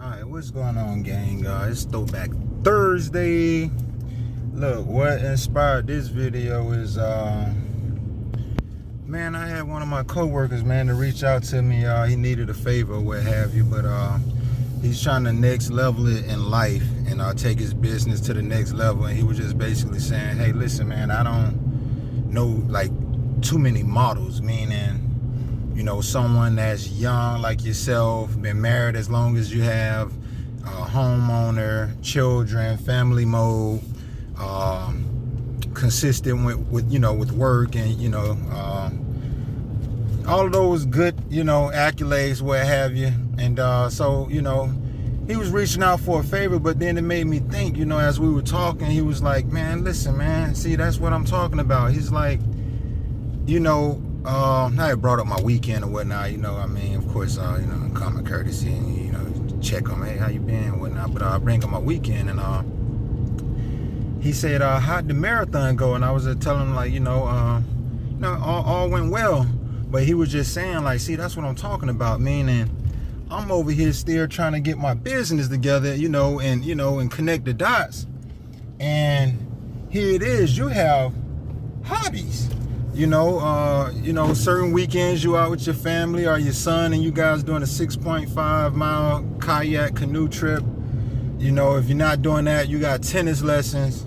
Alright, what's going on, gang? It's Throwback Thursday. Look, what inspired this video is, man, I had one of my co-workers, man, to reach out to me. He needed a favor or what have you, but he's trying to next level it in life and take his business to the next level. And he was just basically saying, hey, listen, man, I don't know, like, too many models, meaning, you know, someone that's young like yourself, been married as long as you have, homeowner, children, family mode, consistent with you know, with work and, you know, all of those good, you know, accolades, what have you. And so, you know, he was reaching out for a favor, but then it made me think, you know, as we were talking, he was like, man, listen, man, see, that's what I'm talking about. He's like, you know, I had brought up my weekend or whatnot, you know, I mean, of course, you know, common courtesy and, you know, check on, hey, how you been and whatnot, but I bring up my weekend and he said, how'd the marathon go? And I was telling him, like, you know, all went well, but he was just saying, like, see, that's what I'm talking about, meaning I'm over here still trying to get my business together, you know, and connect the dots. And here it is, you have hobbies. You know, certain weekends you out with your family or your son and you guys doing a 6.5 mile kayak canoe trip. You know, if you're not doing that, you got tennis lessons.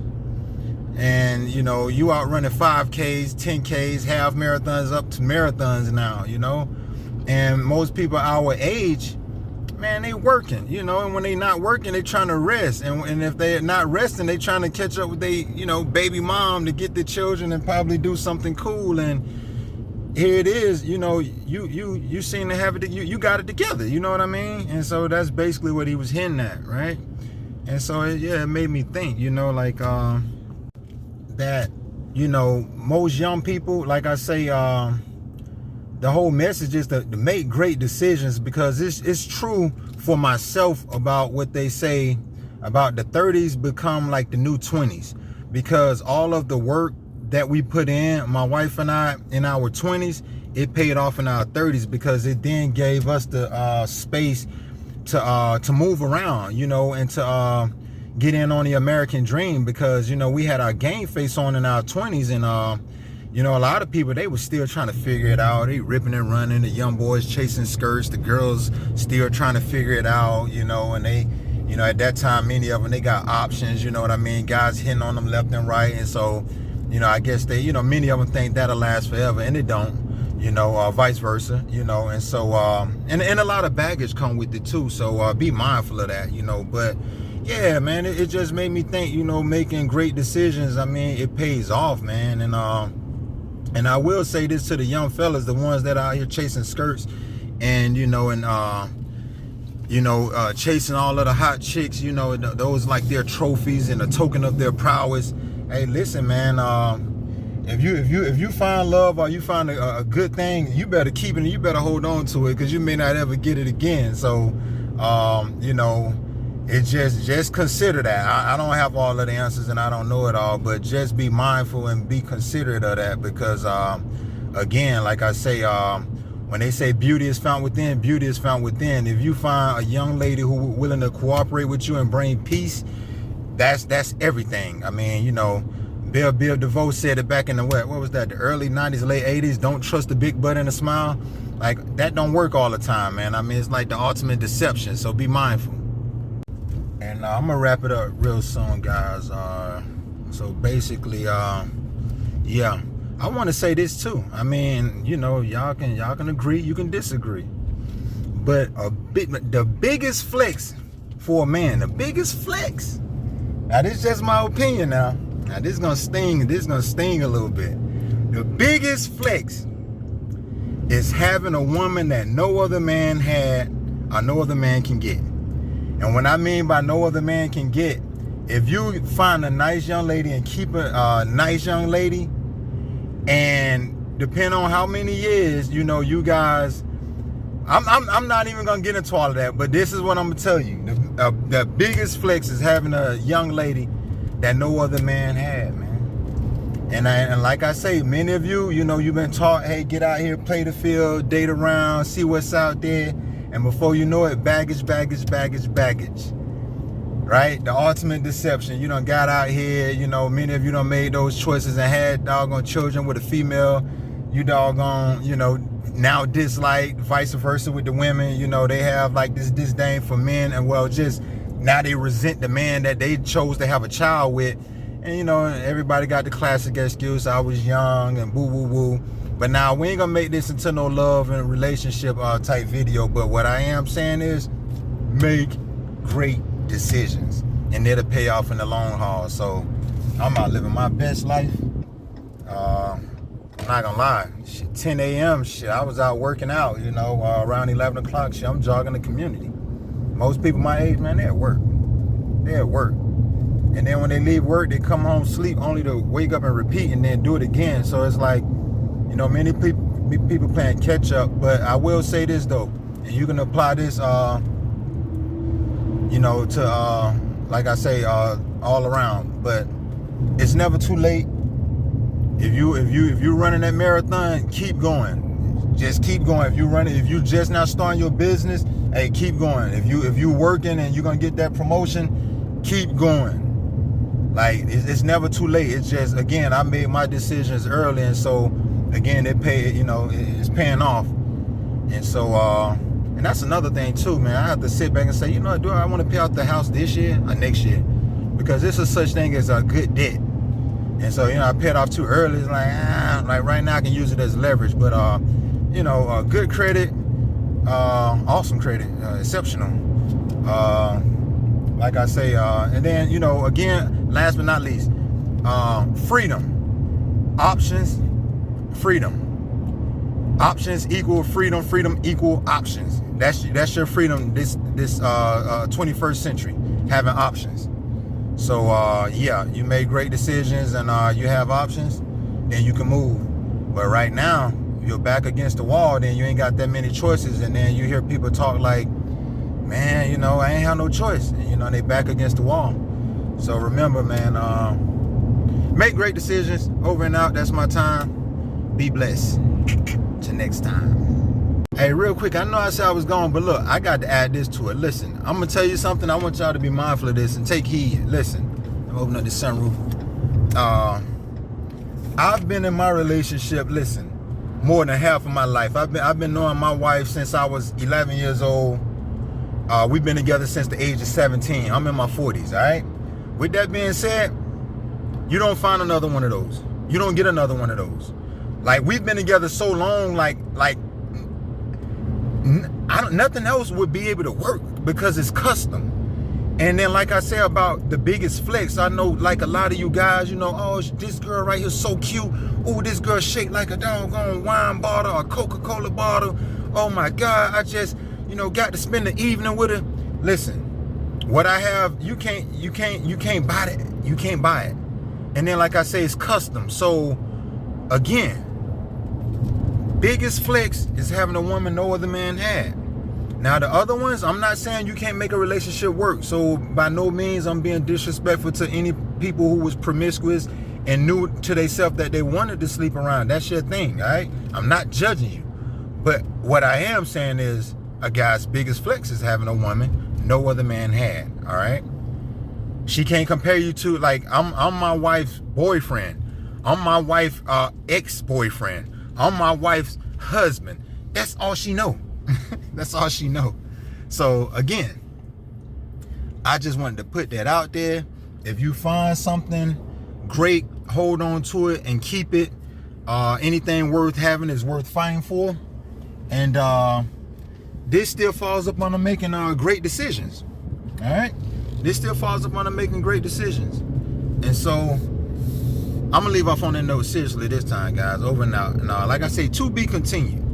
And, you know, you out running 5Ks, 10Ks, half marathons up to marathons now, you know. And most people our age, man, they working, you know, and when they not working, they trying to rest. And if they're not resting, they trying to catch up with they, you know, baby mom to get the children and probably do something cool. And here it is, you know, you seem to have it, you got it together, you know what I mean? And so that's basically what he was hinting at, right? And so, it made me think, you know, like, that, you know, most young people, like I say, the whole message is to make great decisions, because it's true for myself about what they say about the 30s become like the new 20s, because all of the work that we put in, my wife and I, in our 20s, it paid off in our 30s, because it then gave us the space to move around, you know, and to get in on the American dream, because, you know, we had our game face on in our 20s, and you know, a lot of people, they were still trying to figure it out. They ripping and running, the young boys chasing skirts, the girls still trying to figure it out, you know, and they, you know, at that time, many of them, they got options, you know what I mean? Guys hitting on them left and right. And so, you know, I guess they, you know, many of them think that'll last forever, and it don't, you know, vice versa, you know. And so, and a lot of baggage come with it too. So be mindful of that, you know. But yeah, man, it just made me think, you know, making great decisions, I mean, it pays off, man. And I will say this to the young fellas, the ones that are out here chasing skirts and, you know, and, chasing all of the hot chicks, you know, those like their trophies and a token of their prowess. Hey, listen, man, if you find love or you find a good thing, you better keep it and you better hold on to it, because you may not ever get it again. So, you know, it's just consider that. I don't have all of the answers and I don't know it all, but just be mindful and be considerate of that, because again, like I say, when they say beauty is found within, beauty is found within. If you find a young lady who willing to cooperate with you and bring peace, that's everything. I mean, you know, Bill DeVoe said it back in the what was that, the early 90s, late 80s, don't trust the big butt and a smile. Like, that don't work all the time, man. I mean, it's like the ultimate deception, so be mindful. And I'm gonna wrap it up real soon, guys. So basically, yeah, I want to say this too. I mean, you know, y'all can agree, you can disagree, but the biggest flex for a man, the biggest flex. Now, this is just my opinion. Now this is gonna sting. This is gonna sting a little bit. The biggest flex is having a woman that no other man had or no other man can get. And what I mean by no other man can get, if you find a nice young lady and keep a nice young lady, and depending on how many years, you know, you guys, I'm not even gonna get into all of that, but this is what I'm gonna tell you. The biggest flex is having a young lady that no other man had, man. And like I say, many of you, you know, you've been taught, hey, get out here, play the field, date around, see what's out there. And before you know it, baggage, baggage, baggage, baggage. Right? The ultimate deception. You done got out here, you know, many of you done made those choices and had doggone children with a female. You doggone, you know, now dislike, vice versa with the women. You know, they have like this disdain for men, and well, just now they resent the man that they chose to have a child with. And you know, everybody got the classic excuse, I was young and boo boo boo. But now we ain't gonna make this into no love and relationship type video. But what I am saying is, make great decisions, and it'll pay off in the long haul. So I'm out living my best life. I'm not gonna lie, shit, 10 a.m. shit, I was out working out, you know, around 11 o'clock shit, I'm jogging the community. Most people my age, man, they're at work. They're at work. And then when they leave work, they come home, sleep, only to wake up and repeat and then do it again. So it's like, you know, many people playing catch up. But I will say this though, and you can apply this, you know, to like I say, all around. But it's never too late. If you're running that marathon, keep going. Just keep going. If you just now starting your business, hey, keep going. If you working and you're gonna get that promotion, keep going. Like it's never too late. It's just, again, I made my decisions early, and so again, it's paying off. And so and that's another thing too, man. I have to sit back and say, you know, do I want to pay off the house this year or next year? Because there's a such thing as a good debt. And so, you know, I paid off too early. It's like right now I can use it as leverage. But you know, good credit, awesome credit, exceptional. Like I say, and then, you know, again, last but not least, freedom, options, freedom. Options equal freedom, freedom equal options. That's your freedom this 21st century, having options. So yeah, you made great decisions and you have options, then you can move. But right now, you're back against the wall, then you ain't got that many choices, and then you hear people talk like, man, you know, I ain't have no choice. And, you know, they back against the wall. So remember, man, make great decisions. Over and out. That's my time. Be blessed. Till next time. Hey, real quick, I know I said I was gone, but look, I got to add this to it. Listen, I'm going to tell you something. I want y'all to be mindful of this and take heed. Listen, I'm opening up the sunroof. I've been in my relationship, listen, more than half of my life. I've been knowing my wife since I was 11 years old. We've been together since the age of 17. I'm in my 40s, all right? With that being said, you don't find another one of those. You don't get another one of those. Like, we've been together so long, nothing else would be able to work because it's custom. And then, like I say about the biggest flex, I know, like, a lot of you guys, you know, oh, this girl right here so cute. Oh, this girl shaped like a doggone wine bottle or Coca-Cola bottle. Oh my God, I just, you know, got to spend the evening with her. Listen, what I have, you can't buy it. You can't buy it. And then, like I say, it's custom. So again, biggest flex is having a woman no other man had. Now the other ones, I'm not saying you can't make a relationship work. So by no means I'm being disrespectful to any people who was promiscuous and knew to themselves that they wanted to sleep around. That's your thing, all right? I'm not judging you. But what I am saying is, a guy's biggest flex is having a woman no other man had, all right? She can't compare you to, like, I'm my wife's boyfriend. I'm my wife's ex-boyfriend. I'm my wife's husband. That's all she know. That's all she know. So again, I just wanted to put that out there. If you find something great, hold on to it and keep it. Anything worth having is worth fighting for. And this still falls upon them making great decisions. All right? This still falls upon them making great decisions. And so I'm gonna leave off on that note seriously this time, guys. Over and out. And like I say, to be continued.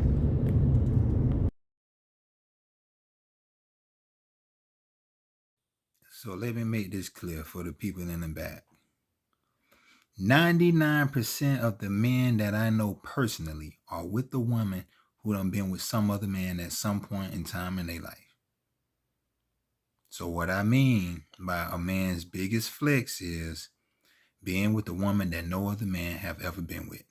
So let me make this clear for the people in the back. 99% of the men that I know personally are with the woman who done been with some other man at some point in time in their life. So what I mean by a man's biggest flex is being with the woman that no other man have ever been with.